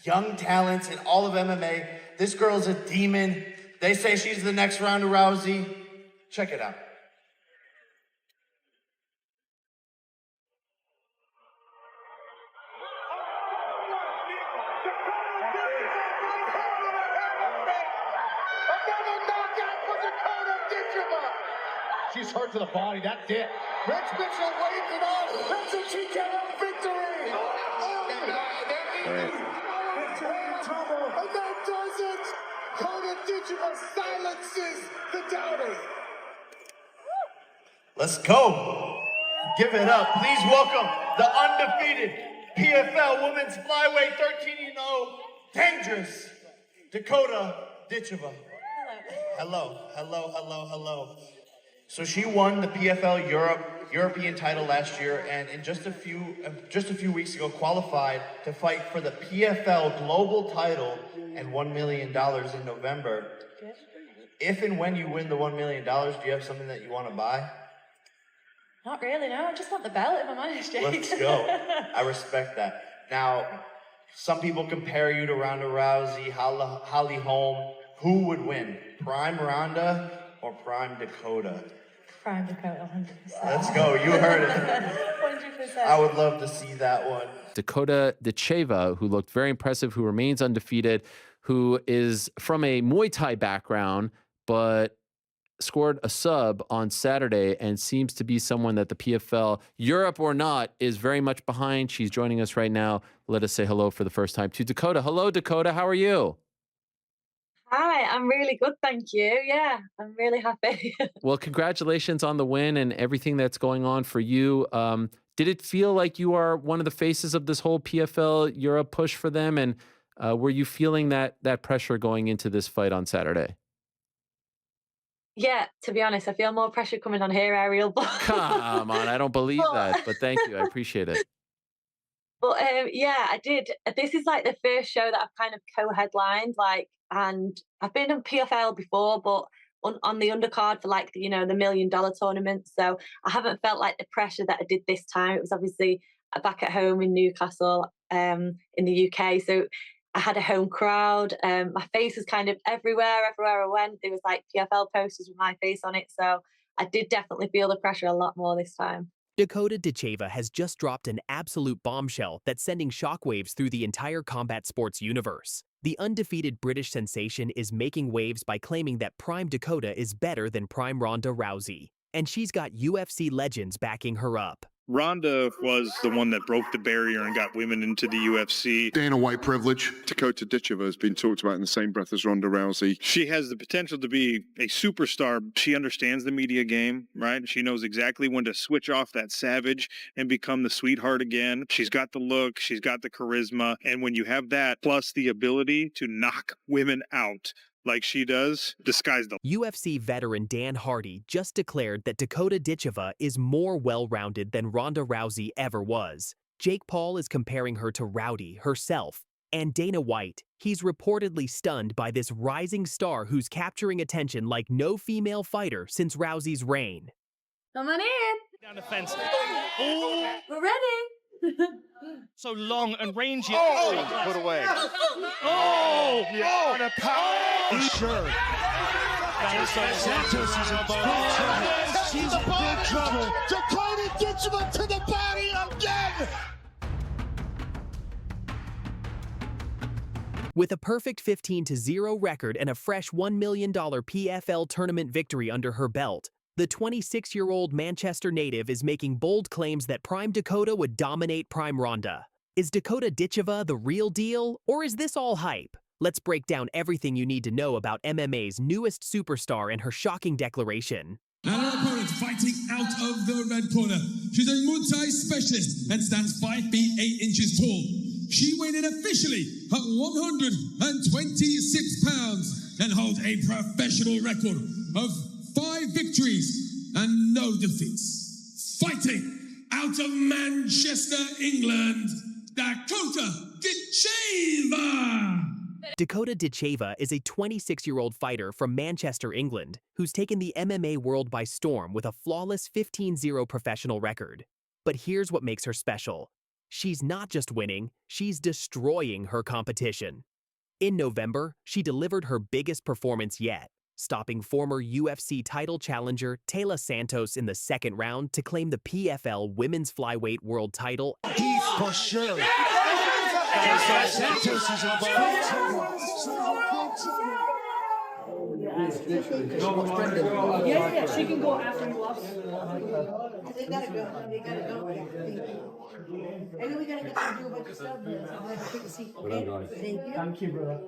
young talents in all of MMA. This girl's a demon. They say she's the next Ronda Rousey. Check it out. She's hurt to the body, that's it. Rich Mitchell waves it on. That's a TKO victory. And that does it. Dakota Ditcheva silences the doubters. Let's go. Give it up. Please welcome the undefeated PFL Women's Flyweight 13-0 dangerous Dakota Ditcheva. Hello, hello, hello, hello. So she won the PFL European title last year, and in just a few weeks ago qualified to fight for the PFL global title and $1 million in November. If and when you win the $1 million, do you have something that you want to buy? Not really, no. I just want the belt, if I'm honest, Jake. Let's go. I respect that. Now, some people compare you to Ronda Rousey, Holly Holm. Who would win, Prime Ronda or Prime Dakota? Prime Dakota, 100%. Let's go. You heard it. 100%. I would love to see that one. Dakota Ditcheva, who looked very impressive, who remains undefeated, who is from a Muay Thai background, but scored a sub on Saturday and seems to be someone that the PFL, Europe or not, is very much behind. She's joining us right now. Let us say hello for the first time to Dakota. Hello, Dakota. How are you? Hi, I'm really good, thank you. Yeah, I'm really happy. Well, congratulations on the win and everything that's going on for you. Did it feel like you are one of the faces of this whole PFL Europe push for them? And were you feeling that pressure going into this fight on Saturday? Yeah, to be honest, I feel more pressure coming on here, Ariel. But Come on, I don't believe that, but thank you. I appreciate it. but yeah, I did. This is like the first show that I've kind of co-headlined, and I've been on PFL before, but on the undercard for the $1 million tournament. So I haven't felt like the pressure that I did this time. It was obviously back at home in Newcastle, in the UK. So I had a home crowd. My face was kind of everywhere I went. There was like PFL posters with my face on it. So I did definitely feel the pressure a lot more this time. Dakota Ditcheva has just dropped an absolute bombshell that's sending shockwaves through the entire combat sports universe. The undefeated British sensation is making waves by claiming that Prime Dakota is better than Prime Ronda Rousey. And she's got UFC legends backing her up. Ronda was the one that broke the barrier and got women into the UFC. Dana White privilege. Dakota Ditcheva has been talked about in the same breath as Ronda Rousey. She has the potential to be a superstar. She understands the media game, right? She knows exactly when to switch off that savage and become the sweetheart again. She's got the look, she's got the charisma. And when you have that, plus the ability to knock women out like she does, disguise them. UFC veteran Dan Hardy just declared that Dakota Ditcheva is more well-rounded than Ronda Rousey ever was. Jake Paul is comparing her to Rowdy herself. And Dana White, he's reportedly stunned by this rising star who's capturing attention like no female fighter since Rousey's reign. Come on in. Down the fence. Oh, We're ready. so long and rangy. Oh, put away. Oh, Yeah. and a power. Sure. Santos is in big trouble. She's in big trouble. Dakota Ditcheva to the body again. With a perfect 15-0 record and a fresh $1 million PFL tournament victory under her belt, the 26-year-old Manchester native is making bold claims that Prime Dakota would dominate Prime Ronda. Is Dakota Ditcheva the real deal, or is this all hype? Let's break down everything you need to know about MMA's newest superstar and her shocking declaration. And her opponent fighting out of the red corner. She's a Muay Thai specialist and stands 5 feet 8 inches tall. She weighed in officially at 126 pounds and holds a professional record of 5 victories and no defeats. Fighting out of Manchester, England, Dakota Ditcheva. Dakota Ditcheva is a 26-year-old fighter from Manchester, England, who's taken the MMA world by storm with a flawless 15-0 professional record. But here's what makes her special. She's not just winning, she's destroying her competition. In November, she delivered her biggest performance yet, stopping former UFC title challenger Taila Santos in the second round to claim the PFL Women's Flyweight World title. He's for sure. Santos is about Yeah, she can go after you lost. They gotta go. They gotta go. And then we gotta get to do a bunch of stuff. Take a seat. Okay? Thank you. Thank you, brother.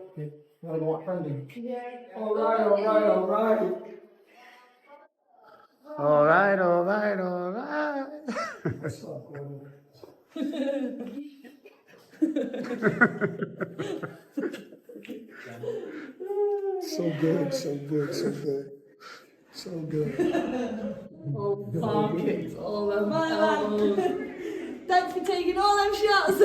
Gotta go friendly. All right. So good. Oh, fuck, it's all them elbows. Thanks for taking all them shots.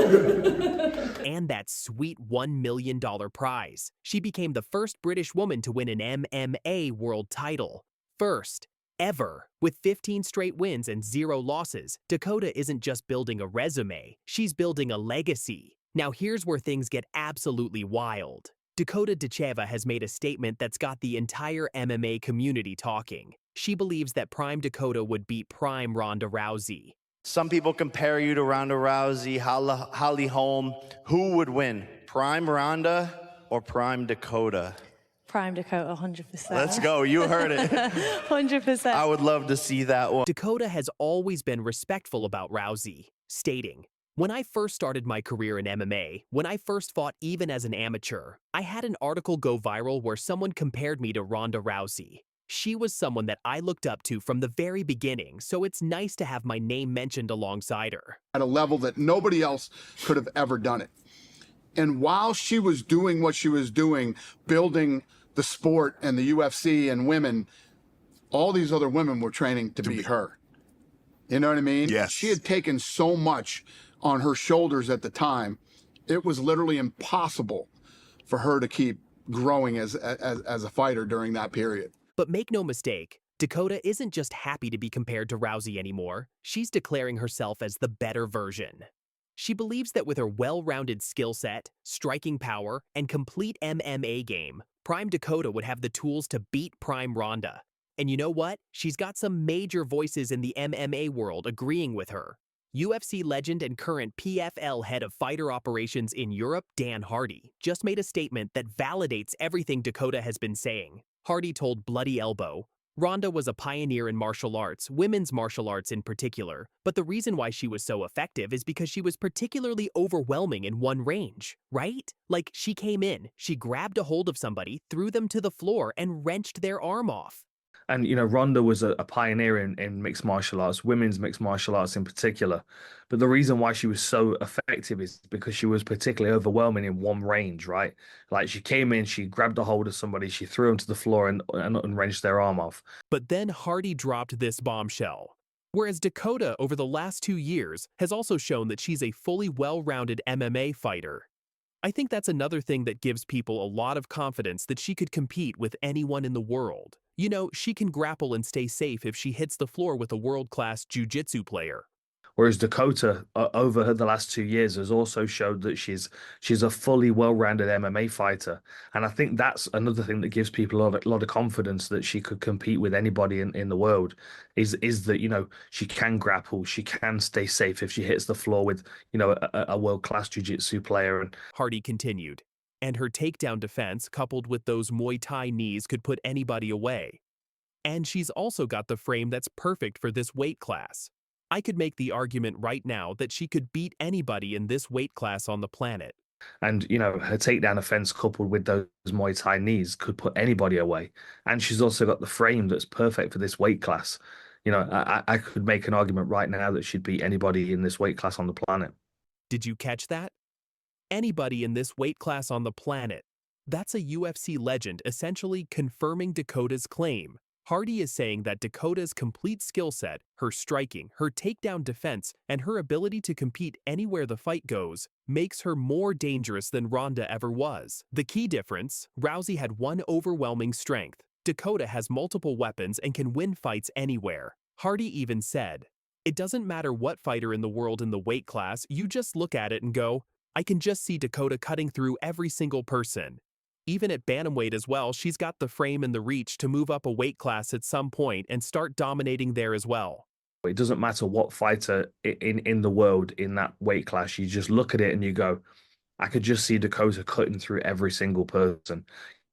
And that sweet $1 million prize. She became the first British woman to win an MMA world title. First ever. With 15 straight wins and 0 losses, Dakota isn't just building a resume, she's building a legacy. Now here's where things get absolutely wild. Dakota Ditcheva has made a statement that's got the entire MMA community talking. She believes that Prime Dakota would beat Prime Ronda Rousey. Some people compare you to Ronda Rousey, Holly Holm. Who would win, Prime Ronda or Prime Dakota? Prime Dakota, 100%. Let's go, you heard it. 100%. I would love to see that one. Dakota has always been respectful about Rousey, stating, "When I first started my career in MMA, when I first fought even as an amateur, I had an article go viral where someone compared me to Ronda Rousey. She was someone that I looked up to from the very beginning, so it's nice to have my name mentioned alongside her." At a level that nobody else could have ever done it. And while she was doing what she was doing, building the sport and the UFC and women, all these other women were training to beat her. You know what I mean? Yes. She had taken so much on her shoulders at the time, it was literally impossible for her to keep growing as a fighter during that period. But make no mistake, Dakota isn't just happy to be compared to Rousey anymore, she's declaring herself as the better version. She believes that with her well-rounded skill set, striking power, and complete MMA game, Prime Dakota would have the tools to beat Prime Ronda. And you know what? She's got some major voices in the MMA world agreeing with her. UFC legend and current PFL head of fighter operations in Europe, Dan Hardy, just made a statement that validates everything Dakota has been saying. Hardy told Bloody Elbow, "Ronda was a pioneer in martial arts, women's martial arts in particular, but the reason why she was so effective is because she was particularly overwhelming in one range, right? Like, she came in, she grabbed a hold of somebody, threw them to the floor, and wrenched their arm off." And, you know, Ronda was a pioneer in mixed martial arts, women's mixed martial arts in particular. But the reason why she was so effective is because she was particularly overwhelming in one range, right? Like, she came in, she grabbed a hold of somebody, she threw them to the floor and wrenched their arm off. But then Hardy dropped this bombshell. Whereas Dakota, over the last 2 years, has also shown that she's a fully well-rounded MMA fighter. I think that's another thing that gives people a lot of confidence that she could compete with anyone in the world. You know, she can grapple and stay safe if she hits the floor with a world-class jiu-jitsu player. Whereas Dakota, over the last 2 years, has also showed that she's a fully well-rounded MMA fighter. And I think that's another thing that gives people a lot of confidence that she could compete with anybody in the world, is that, you know, she can grapple, she can stay safe if she hits the floor with, you know, a world-class jiu-jitsu player. And Hardy continued, "And her takedown defense, coupled with those Muay Thai knees, could put anybody away. And she's also got the frame that's perfect for this weight class. I could make the argument right now that she could beat anybody in this weight class on the planet." And, you know, her takedown offense coupled with those Muay Thai knees could put anybody away. And she's also got the frame that's perfect for this weight class. You know, I could make an argument right now that she'd beat anybody in this weight class on the planet. Did you catch that? Anybody in this weight class on the planet. That's a UFC legend essentially confirming Dakota's claim. Hardy is saying that Dakota's complete skill set, her striking, her takedown defense, and her ability to compete anywhere the fight goes makes her more dangerous than Ronda ever was. The key difference, Rousey had one overwhelming strength. Dakota has multiple weapons and can win fights anywhere. Hardy even said, It doesn't matter what fighter in the world in the weight class, you just look at it and go, I can just see Dakota cutting through every single person. Even at bantamweight as well, she's got the frame and the reach to move up a weight class at some point and start dominating there as well. It doesn't matter what fighter in the world in that weight class, you just look at it and you go, I could just see Dakota cutting through every single person.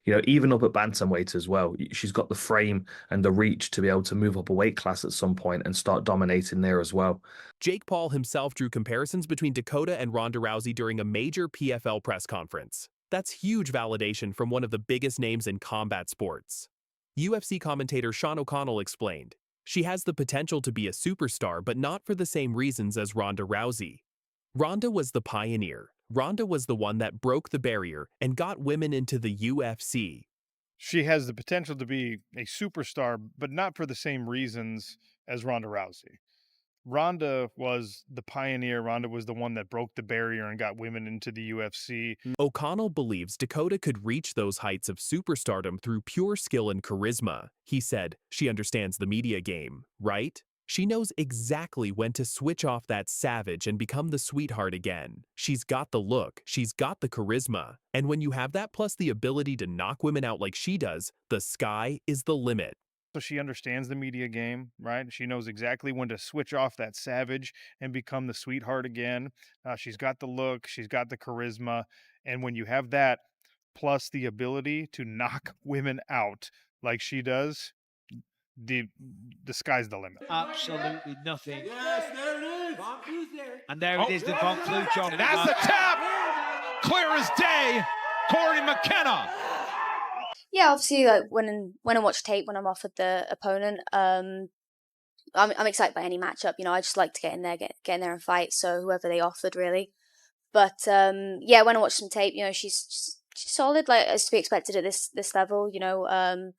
You know, even up at bantamweight as well, she's got the frame and the reach to be able to move up a weight class at some point and start dominating there as well. Jake Paul himself drew comparisons between Dakota and Ronda Rousey during a major PFL press conference. That's huge validation from one of the biggest names in combat sports. UFC commentator Sean O'Connell explained, she has the potential to be a superstar, but not for the same reasons as Ronda Rousey. Ronda was the pioneer. Ronda was the one that broke the barrier and got women into the UFC. She has the potential to be a superstar, but not for the same reasons as Ronda Rousey. Ronda was the pioneer. Ronda was the one that broke the barrier and got women into the UFC. O'Connell believes Dakota could reach those heights of superstardom through pure skill and charisma. He said, she understands the media game, right? She knows exactly when to switch off that savage and become the sweetheart again. She's got the look, she's got the charisma. And when you have that plus the ability to knock women out like she does, the sky is the limit. So she understands the media game, right? She knows exactly when to switch off that savage and become the sweetheart again. She's got the look, she's got the charisma. And when you have that, plus the ability to knock women out like she does, the sky's the limit. Absolutely nothing. Yes, there it is. And there it is, the Von Kluchov. And that's the tap! Clear as day, Cory McKenna. Yeah, obviously, like when I watch tape, when I'm offered the opponent, I'm excited by any matchup. You know, I just like to get in there and fight. So whoever they offered, really. But yeah, when I watch some tape, you know, she's solid, like as to be expected at this level. You know,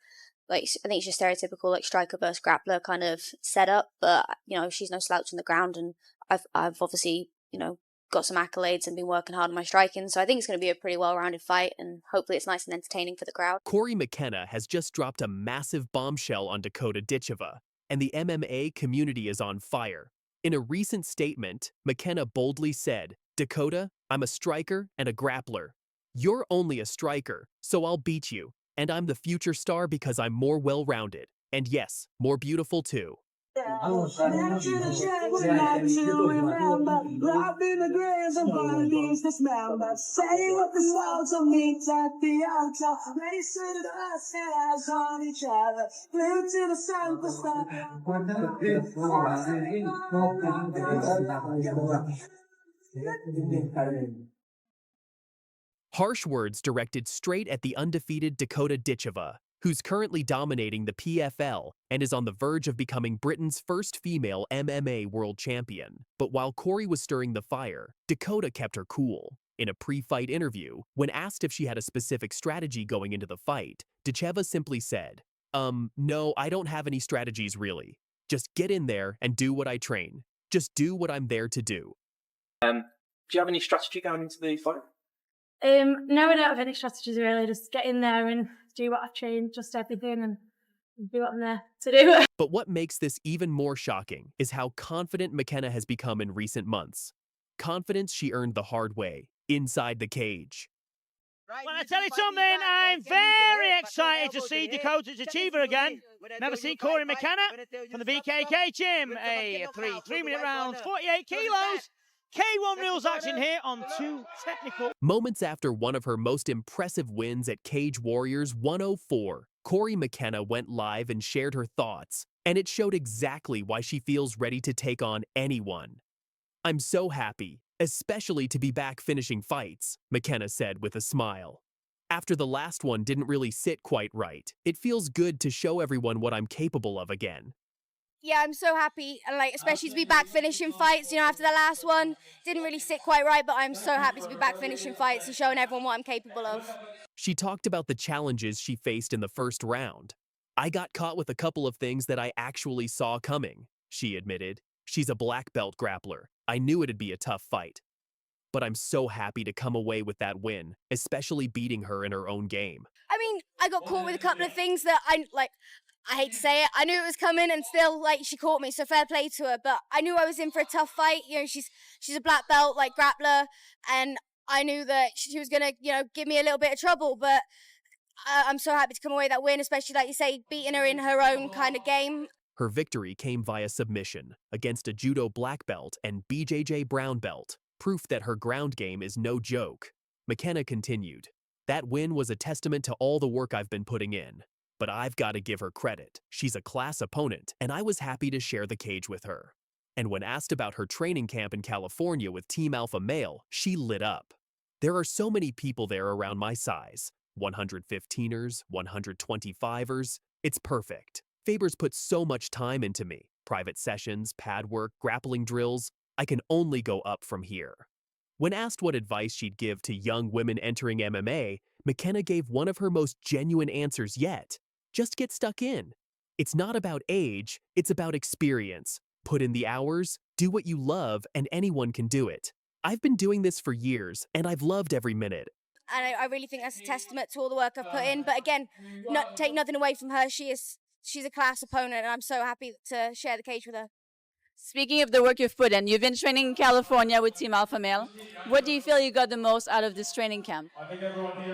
like I think it's just stereotypical like striker versus grappler kind of setup. But you know, she's no slouch on the ground, and I've obviously, you know, got some accolades and been working hard on my striking, so I think it's going to be a pretty well-rounded fight, and hopefully it's nice and entertaining for the crowd. Cory McKenna has just dropped a massive bombshell on Dakota Ditcheva, and the MMA community is on fire. In a recent statement, McKenna boldly said, Dakota, I'm a striker and a grappler. You're only a striker, so I'll beat you, and I'm the future star because I'm more well-rounded, and yes, more beautiful too. Harsh words directed straight at the undefeated Dakota Ditcheva, who's currently dominating the PFL and is on the verge of becoming Britain's first female MMA world champion. But while Cory was stirring the fire, Dakota kept her cool. In a pre-fight interview, when asked if she had a specific strategy going into the fight, Ditcheva simply said, no, I don't have any strategies really. Just get in there and do what I train. Just do what I'm there to do. Do you have any strategy going into the fight? No, I don't have any strategies really. Just get in there and do what I've trained, just everything, and do what I'm there to do. But what makes this even more shocking is how confident McKenna has become in recent months. Confidence she earned the hard way, inside the cage. Well, I tell you something, I'm very excited to see Dakota Ditcheva again. Never seen Cory McKenna from the BKK gym. A 3-minute round, 48 kilos. K1 rules action here on 2 technical. Moments after one of her most impressive wins at Cage Warriors 104, Cory McKenna went live and shared her thoughts, and it showed exactly why she feels ready to take on anyone. I'm so happy, especially to be back finishing fights, McKenna said with a smile. After the last one didn't really sit quite right, it feels good to show everyone what I'm capable of again. Yeah, I'm so happy, and like especially to be back finishing fights. You know, after the last one, didn't really sit quite right, but I'm so happy to be back finishing fights and showing everyone what I'm capable of. She talked about the challenges she faced in the first round. I got caught with a couple of things that I actually saw coming, she admitted. She's a black belt grappler. I knew it'd be a tough fight. But I'm so happy to come away with that win, especially beating her in her own game. I mean, I got caught with a couple of things that I hate to say it, I knew it was coming, and still, like, she caught me, so fair play to her. But I knew I was in for a tough fight. You know, she's a black belt, like, grappler, and I knew that she was gonna, you know, give me a little bit of trouble. But I'm so happy to come away with that win, especially, like you say, beating her in her own kind of game. Her victory came via submission against a judo black belt and BJJ brown belt, proof that her ground game is no joke. McKenna continued, "That win was a testament to all the work I've been putting in. But I've got to give her credit. She's a class opponent, and I was happy to share the cage with her." And when asked about her training camp in California with Team Alpha Male, she lit up. "There are so many people there around my size. 115ers, 125ers. It's perfect. Faber's put so much time into me. Private sessions, pad work, grappling drills. I can only go up from here." When asked what advice she'd give to young women entering MMA, McKenna gave one of her most genuine answers yet. Just get stuck in. It's not about age, it's about experience. Put in the hours, do what you love, and anyone can do it. I've been doing this for years, and I've loved every minute. And I really think that's a testament to all the work I've put in. But again, take nothing away from her. She's a class opponent, and I'm so happy to share the cage with her. Speaking of the work you've put in, you've been training in California with Team Alpha Male. What do you feel you got the most out of this training camp?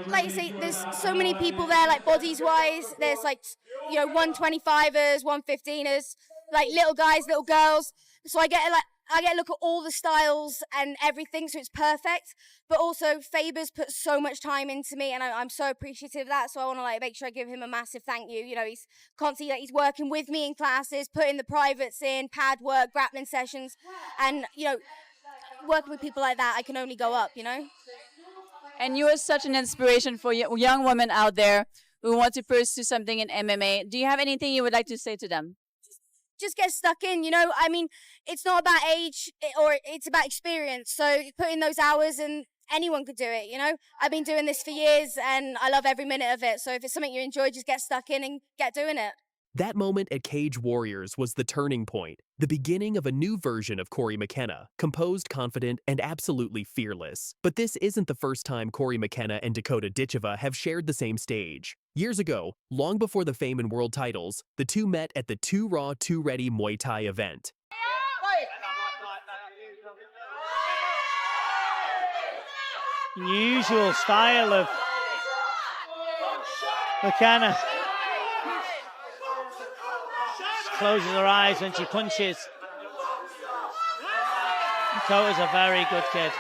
Like you say, there's so many people there, like bodies-wise. There's like, you know, 125ers, 115ers, like little guys, little girls. So I get a look at all the styles and everything, so it's perfect. But also, Faber's put so much time into me, and I'm so appreciative of that. So I want to make sure I give him a massive thank you. You know, he's constantly he's working with me in classes, putting the privates in, pad work, grappling sessions, and you know, working with people like that, I can only go up. You know. And you are such an inspiration for young women out there who want to pursue something in MMA. Do you have anything you would like to say to them? Just get stuck in, you know. I mean, it's not about age or it's about experience. So put in those hours and anyone could do it, you know. I've been doing this for years and I love every minute of it. So if it's something you enjoy, just get stuck in and get doing it. That moment at Cage Warriors was the turning point, the beginning of a new version of Cory McKenna, composed, confident, and absolutely fearless. But this isn't the first time Cory McKenna and Dakota Ditcheva have shared the same stage. Years ago, long before the Fame and World titles, the two met at the 2 Raw, 2 Ready Muay Thai event. Unusual style of McKenna. She closes her eyes when she punches. Dakota's a very good kid.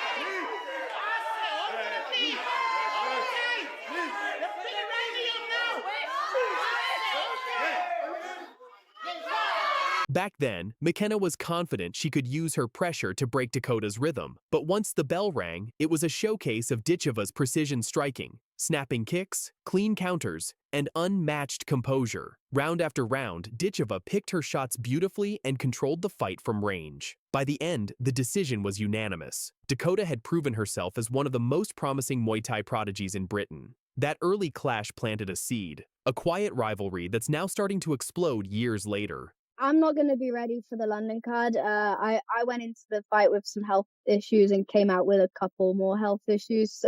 Back then, McKenna was confident she could use her pressure to break Dakota's rhythm. But once the bell rang, it was a showcase of Ditcheva's precision striking, snapping kicks, clean counters, and unmatched composure. Round after round, Ditcheva picked her shots beautifully and controlled the fight from range. By the end, the decision was unanimous. Dakota had proven herself as one of the most promising Muay Thai prodigies in Britain. That early clash planted a seed, a quiet rivalry that's now starting to explode years later. I'm not going to be ready for the London card. I went into the fight with some health issues and came out with a couple more health issues.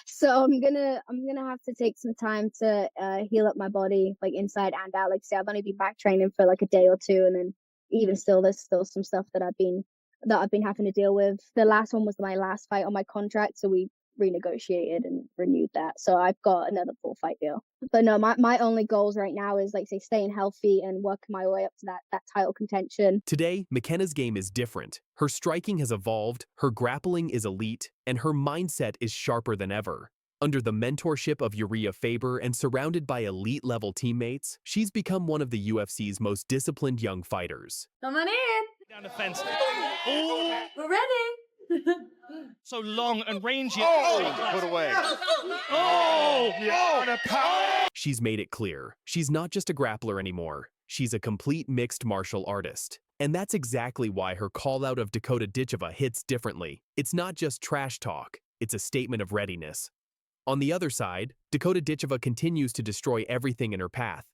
So I'm gonna have to take some time to heal up my body, like inside and out. Like I say, I've only been back training for like a day or two, and then even still, there's still some stuff that I've been having to deal with. The last one was my last fight on my contract, so we renegotiated and renewed that. So I've got another full fight deal. But no, my only goals right now is like say staying healthy and working my way up to that title contention. Today, McKenna's game is different. Her striking has evolved, her grappling is elite, and her mindset is sharper than ever. Under the mentorship of Uriah Faber and surrounded by elite-level teammates, she's become one of the UFC's most disciplined young fighters. Come on in. Down the fence. Ooh. We're ready. So long and rangy. Put away. She's made it clear. She's not just a grappler anymore. She's a complete mixed martial artist. And that's exactly why her call-out of Dakota Ditcheva hits differently. It's not just trash talk. It's a statement of readiness. On the other side, Dakota Ditcheva continues to destroy everything in her path.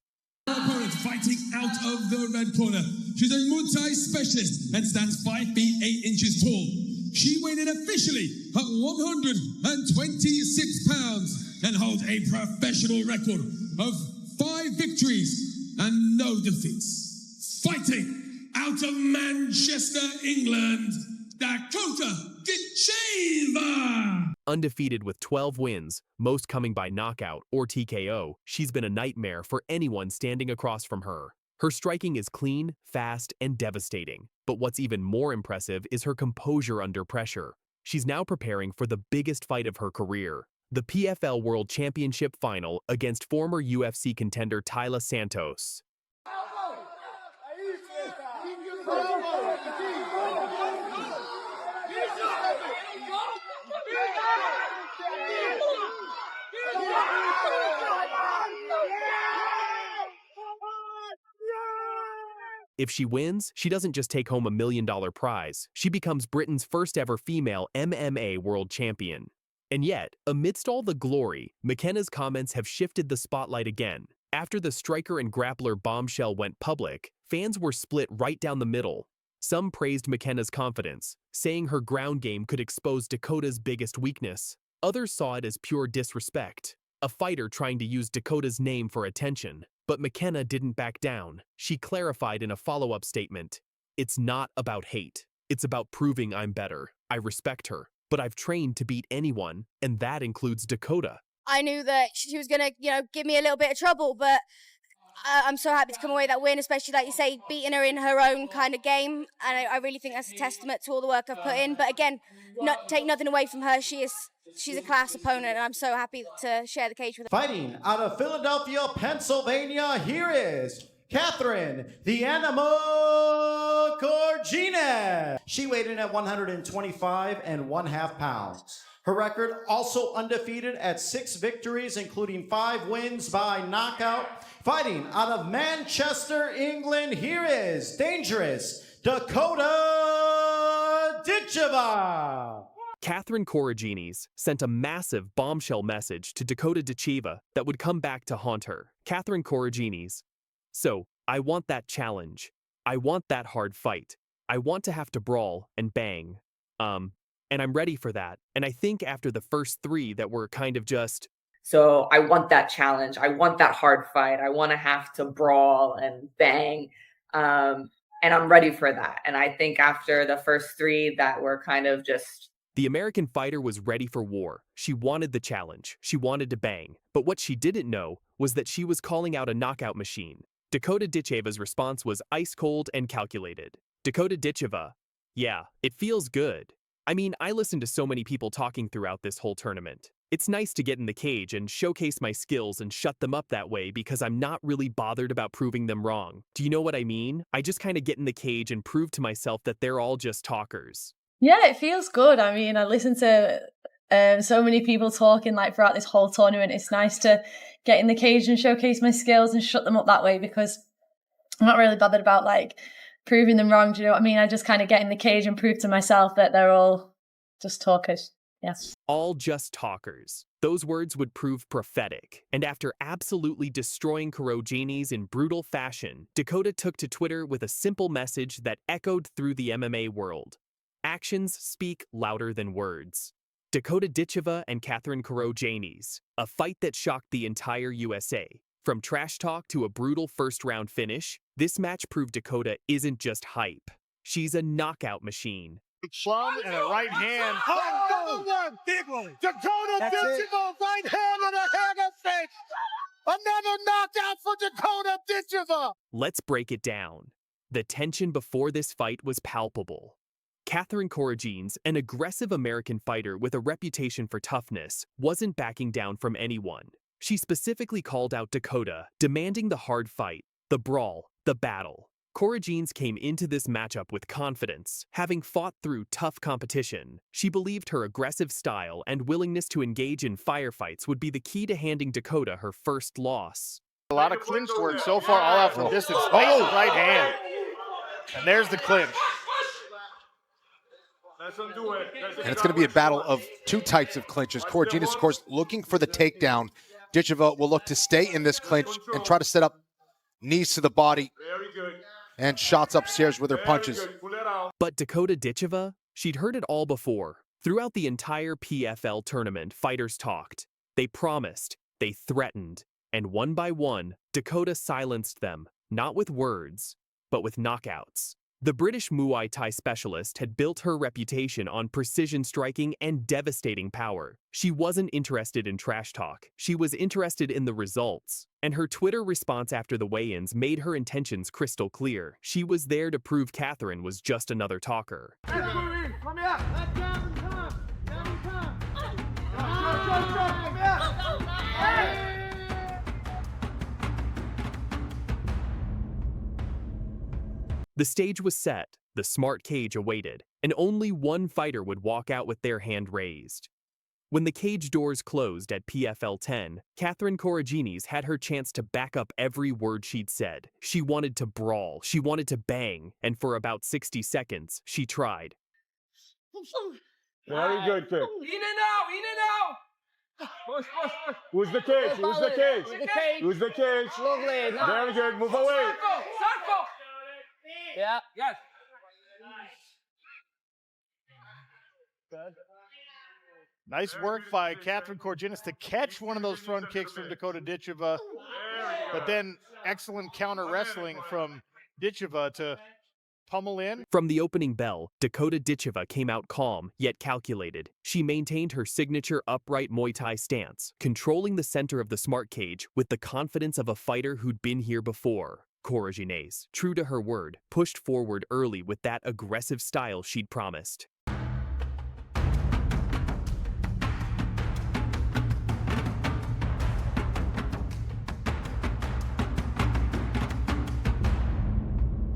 Opponent fighting out of the red corner. She's a Muay Thai specialist and stands 5 feet 8 inches tall. She weighed in officially at 126 pounds and holds a professional record of 5 victories and no defeats. Fighting out of Manchester, England, Dakota Ditcheva. Undefeated with 12 wins, most coming by knockout or TKO, she's been a nightmare for anyone standing across from her. Her striking is clean, fast, and devastating. But what's even more impressive is her composure under pressure. She's now preparing for the biggest fight of her career, the PFL World Championship final against former UFC contender Taila Santos. If she wins, she doesn't just take home $1 million prize, she becomes Britain's first ever female MMA world champion. And yet, amidst all the glory, McKenna's comments have shifted the spotlight again. After the striker and grappler bombshell went public, fans were split right down the middle. Some praised McKenna's confidence, saying her ground game could expose Dakota's biggest weakness. Others saw it as pure disrespect, a fighter trying to use Dakota's name for attention. But McKenna didn't back down. She clarified in a follow-up statement, "It's not about hate. It's about proving I'm better. I respect her, but I've trained to beat anyone, and that includes Dakota." I knew that she was going to, give me a little bit of trouble, but I'm so happy to come away with that win, especially, like you say, beating her in her own kind of game. And I really think that's a testament to all the work I've put in. But again, take nothing away from her. She's a class opponent, and I'm so happy to share the cage with her. Fighting out of Philadelphia, Pennsylvania, here is Catherine the Animal Corinis. She weighed in at 125.5 pounds. Her record also undefeated at 6 victories, including 5 wins by knockout. Fighting out of Manchester, England, here is dangerous Dakota Ditcheva. Catherine Corinis sent a massive bombshell message to Dakota Ditcheva that would come back to haunt her. Catherine Corinis, "So, I want that challenge. I want that hard fight. I want to have to brawl and bang. And I'm ready for that. And I think after the first 3 that were kind of just..." So I want that challenge. I want that hard fight. I want to have to brawl and bang. And I'm ready for that. And I think after the first 3 that were kind of just... The American fighter was ready for war. She wanted the challenge. She wanted to bang. But what she didn't know was that she was calling out a knockout machine. Dakota Ditcheva's response was ice cold and calculated. Dakota Ditcheva, "Yeah, it feels good. I mean, I listened to so many people talking throughout this whole tournament. It's nice to get in the cage and showcase my skills and shut them up that way because I'm not really bothered about proving them wrong. Do you know what I mean? I just kind of get in the cage and prove to myself that they're all just talkers." Yeah, it feels good. I mean, I listened to so many people talking throughout this whole tournament. It's nice to get in the cage and showcase my skills and shut them up that way because I'm not really bothered about proving them wrong. Do you know what I mean? I just kind of get in the cage and prove to myself that they're all just talkers. Yes. All just talkers. Those words would prove prophetic. And after absolutely destroying Corinis in brutal fashion, Dakota took to Twitter with a simple message that echoed through the MMA world. Actions speak louder than words. Dakota Ditcheva and Catherine Corinis, a fight that shocked the entire USA. From trash talk to a brutal first-round finish, this match proved Dakota isn't just hype. She's a knockout machine. Plum and a right hand. Oh, another one! Big one! Dakota Ditcheva, right hand and a hammer fist! Another knockout for Dakota Ditcheva! Let's break it down. The tension before this fight was palpable. Catherine Corinis, an aggressive American fighter with a reputation for toughness, wasn't backing down from anyone. She specifically called out Dakota, demanding the hard fight, the brawl, the battle. Corinis came into this matchup with confidence. Having fought through tough competition, she believed her aggressive style and willingness to engage in firefights would be the key to handing Dakota her first loss. A lot of clinch work so far, all out from distance. Oh, right hand. And there's the clinch. And it's going to be a battle of 2 types of clinches. Corinis, of course, looking for the takedown. Ditcheva will look to stay in this clinch and try to set up knees to the body and shots upstairs with her punches. But Dakota Ditcheva, she'd heard it all before. Throughout the entire PFL tournament, fighters talked. They promised, they threatened, and one by one, Dakota silenced them, not with words, but with knockouts. The British Muay Thai specialist had built her reputation on precision striking and devastating power. She wasn't interested in trash talk. She was interested in the results. And her Twitter response after the weigh-ins made her intentions crystal clear. She was there to prove Catherine was just another talker. The stage was set, the smart cage awaited, and only one fighter would walk out with their hand raised. When the cage doors closed at PFL 10, Catherine Corinis had her chance to back up every word she'd said. She wanted to brawl, she wanted to bang, and for about 60 seconds, she tried. Very good, kid. In and out. Push. Who's the cage? Who's the cage? Who's the cage? Very good. Move away. Circle. Yeah. Yes. Nice work by Catherine Corinis to catch one of those front kicks from Dakota Ditcheva, but then excellent counter wrestling from Ditcheva to pummel in. From the opening bell, Dakota Ditcheva came out calm, yet calculated. She maintained her signature upright Muay Thai stance, controlling the center of the smart cage with the confidence of a fighter who'd been here before. Corinis, true to her word, pushed forward early with that aggressive style she'd promised.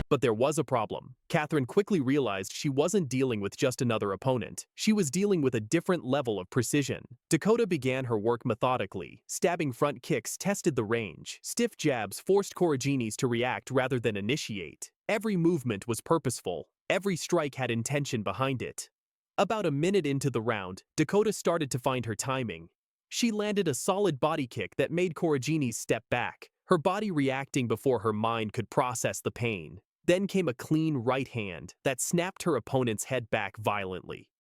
But there was a problem. Catherine quickly realized she wasn't dealing with just another opponent. She was dealing with a different level of precision. Dakota began her work methodically. Stabbing front kicks tested the range. Stiff jabs forced Corinis to react rather than initiate. Every movement was purposeful. Every strike had intention behind it. About a minute into the round, Dakota started to find her timing. She landed a solid body kick that made Corinis step back, her body reacting before her mind could process the pain. Then came a clean right hand that snapped her opponent's head back violently.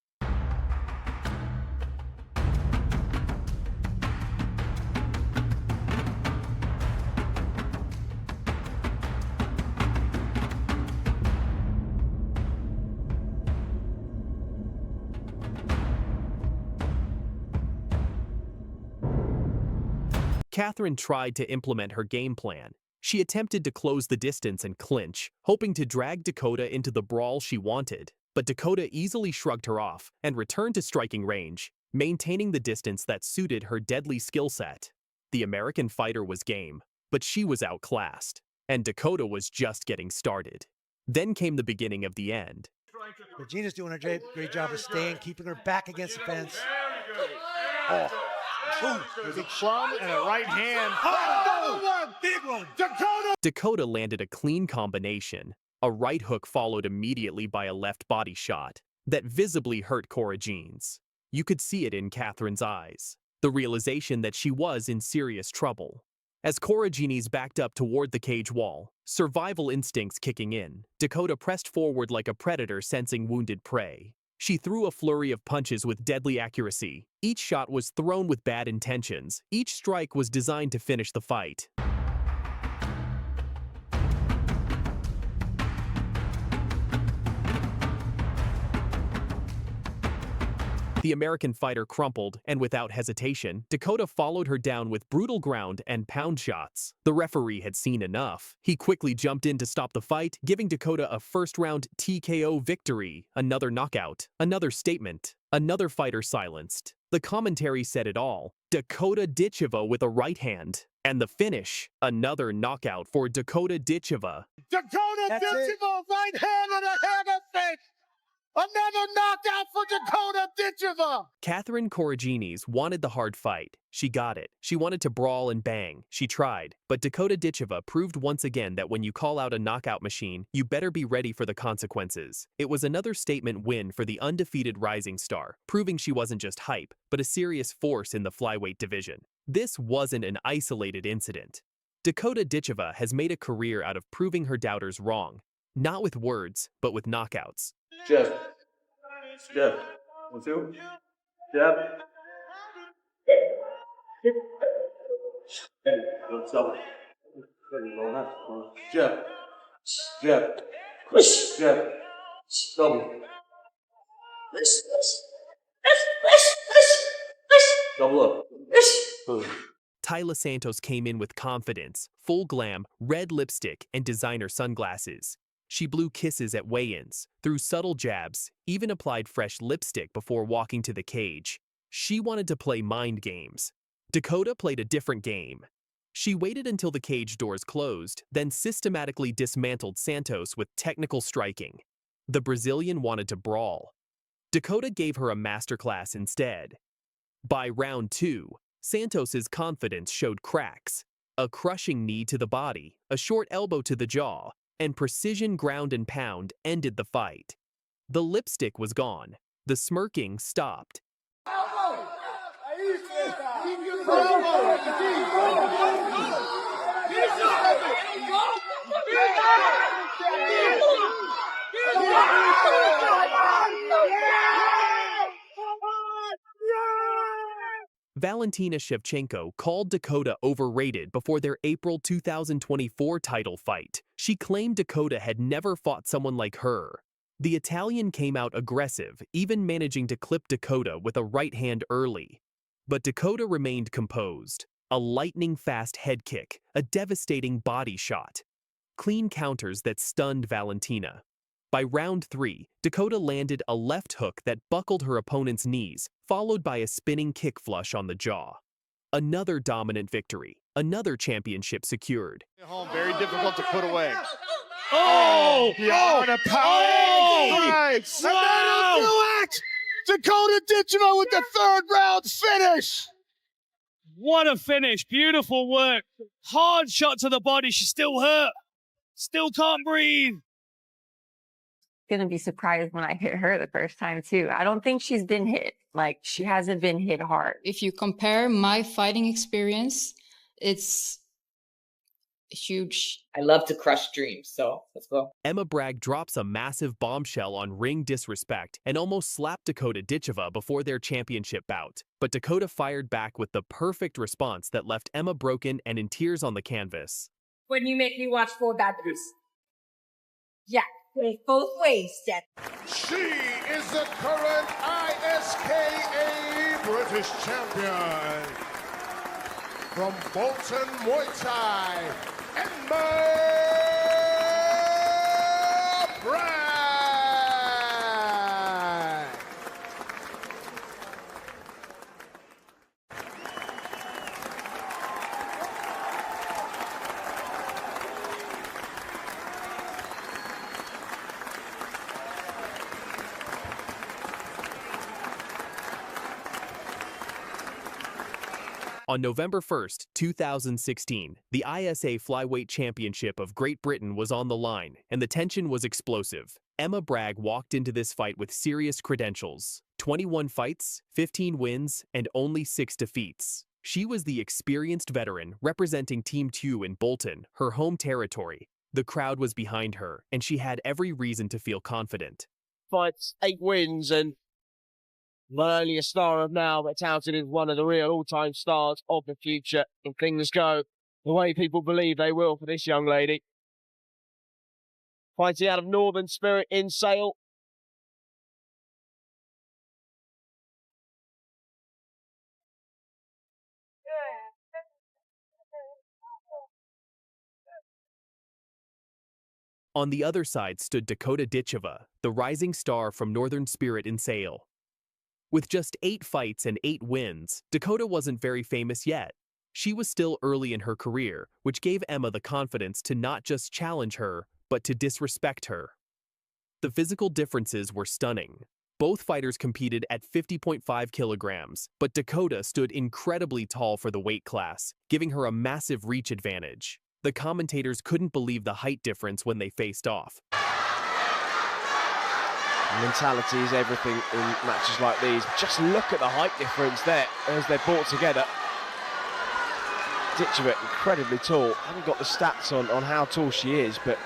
Catherine tried to implement her game plan. She attempted to close the distance and clinch, hoping to drag Dakota into the brawl she wanted. But Dakota easily shrugged her off and returned to striking range, maintaining the distance that suited her deadly skill set. The American fighter was game, but she was outclassed, and Dakota was just getting started. Then came the beginning of the end. Regina's doing a great job of staying, keeping her back against the fence. Big plum and a right hand. Big one. Dakota landed a clean combination. A right hook followed immediately by a left body shot that visibly hurt Corinis. You could see it in Catherine's eyes, the realization that she was in serious trouble. As Corinis backed up toward the cage wall, survival instincts kicking in, Dakota pressed forward like a predator sensing wounded prey. She threw a flurry of punches with deadly accuracy. Each shot was thrown with bad intentions. Each strike was designed to finish the fight. The American fighter crumpled, and without hesitation, Dakota followed her down with brutal ground and pound shots. The referee had seen enough. He quickly jumped in to stop the fight, giving Dakota a first-round TKO victory. Another knockout, another statement, another fighter silenced. The commentary said it all. Dakota Ditcheva with a right hand. And the finish, another knockout for Dakota Ditcheva. Dakota Ditcheva, right hand and a hammer fist. Another knockout for Dakota Ditcheva! Catherine Corinis wanted the hard fight. She got it. She wanted to brawl and bang. She tried. But Dakota Ditcheva proved once again that when you call out a knockout machine, you better be ready for the consequences. It was another statement win for the undefeated rising star, proving she wasn't just hype, but a serious force in the flyweight division. This wasn't an isolated incident. Dakota Ditcheva has made a career out of proving her doubters wrong. Not with words, but with knockouts. Jab. 1, 2. Jab. Jab. Jab. Push. Jab. Double. Double up. Taila Santos came in with confidence, full glam, red lipstick, and designer sunglasses. She blew kisses at weigh-ins, threw subtle jabs, even applied fresh lipstick before walking to the cage. She wanted to play mind games. Dakota played a different game. She waited until the cage doors closed, then systematically dismantled Santos with technical striking. The Brazilian wanted to brawl. Dakota gave her a masterclass instead. By round 2, Santos's confidence showed cracks. A crushing knee to the body, a short elbow to the jaw, and precision ground and pound ended the fight. The lipstick was gone. The smirking stopped. Valentina Shevchenko called Dakota overrated before their April 2024 title fight. She claimed Dakota had never fought someone like her. The Italian came out aggressive, even managing to clip Dakota with a right hand early. But Dakota remained composed. A lightning-fast head kick, a devastating body shot. Clean counters that stunned Valentina. By round 3, Dakota landed a left hook that buckled her opponent's knees, followed by a spinning kick flush on the jaw. Another dominant victory, another championship secured. Very difficult to put away. Oh! On a power strikes. And that'll do it! Dakota Ditcheva with the 3rd round finish. What a finish. Beautiful work. Hard shot to the body. She's still hurt. Still can't breathe. Gonna be surprised when I hit her the first time too. I don't think she's been hit. Like, she hasn't been hit hard. If you compare my fighting experience, it's huge. I love to crush dreams, so let's go. Emma Bragg drops a massive bombshell on ring disrespect and almost slapped Dakota Ditcheva before their championship bout. But Dakota fired back with the perfect response that left Emma broken and in tears on the canvas. When you make me watch 4 bad boys. Yeah, both ways, Dad. She is the current ISKA British champion. From Bolton, Muay Thai, Emma Bragg. On November 1st, 2016, the ISA Flyweight Championship of Great Britain was on the line, and the tension was explosive. Emma Bragg walked into this fight with serious credentials. 21 fights, 15 wins, and only 6 defeats. She was the experienced veteran representing Team 2 in Bolton, her home territory. The crowd was behind her, and she had every reason to feel confident. Fights, 8 wins, and not only a star of now, but touted as one of the real all-time stars of the future. And things go the way people believe they will for this young lady. Fighting out of Northern Spirit in Sale. On the other side stood Dakota Ditcheva, the rising star from Northern Spirit in Sale. With just 8 fights and 8 wins, Dakota wasn't very famous yet. She was still early in her career, which gave Emma the confidence to not just challenge her, but to disrespect her. The physical differences were stunning. Both fighters competed at 50.5 kilograms, but Dakota stood incredibly tall for the weight class, giving her a massive reach advantage. The commentators couldn't believe the height difference when they faced off. Mentality is everything in matches like these. Just look at the height difference there as they're brought together. Ditcheva, incredibly tall. I haven't got the stats on how tall she is, but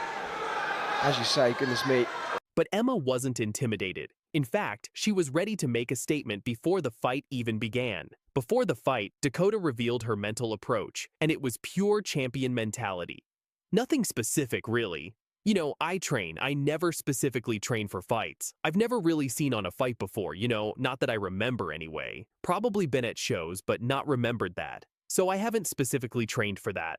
as you say, goodness me. But Emma wasn't intimidated. In fact, she was ready to make a statement before the fight even began. Before the fight, Dakota revealed her mental approach, and it was pure champion mentality. Nothing specific, really. You know, I train. I never specifically train for fights. I've never really seen on a fight before, you know, not that I remember anyway. Probably been at shows, but not remembered that. So I haven't specifically trained for that.